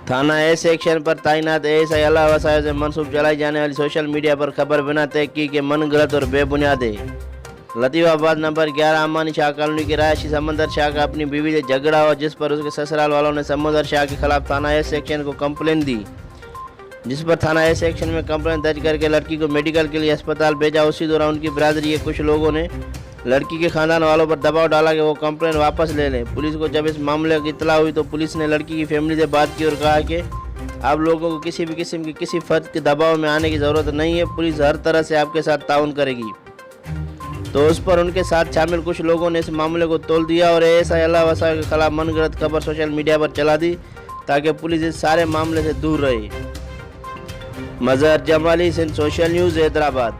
थाना A section पर तैनात एएसआई अल्लाह वसाय से मनसूब चलाई जाने वाली सोशल मीडिया पर खबर बिना तहकीक के मन गलत और बेबुनियाद है। लतीफाबाद नंबर 11 अम्मानी शाह कॉलोनी के रहायशी समंदर शाह का अपनी बीवी से झगड़ा हुआ, जिस पर उसके ससुराल वालों ने समंदर शाह के खिलाफ थाना ए सेक्शन को कंप्लेन दी, जिस पर थाना ए सेक्शन में कंप्लेन दर्ज करके लड़की को मेडिकल के लिए अस्पताल भेजा। उसी दौरान उनकी बिरादरी के कुछ लोगों ने लड़की के खानदान वालों पर दबाव डाला कि वो कंप्लेन वापस ले लें। पुलिस को जब इस मामले की इत्तला हुई तो पुलिस ने लड़की की फैमिली से बात की और कहा कि आप लोगों को किसी भी किस्म के किसी फर्द के दबाव में आने की ज़रूरत नहीं है, पुलिस हर तरह से आपके साथ ताउन करेगी। तो उस पर उनके साथ शामिल कुछ लोगों ने इस मामले को तोल दिया और एएसआई अल्लाह वसाय के खिलाफ मनगढ़ंत खबर सोशल मीडिया पर चला दी ताकि पुलिस इस सारे मामले से दूर रहे। मजहर जमाली, सिंध सोशल न्यूज़, हैदराबाद।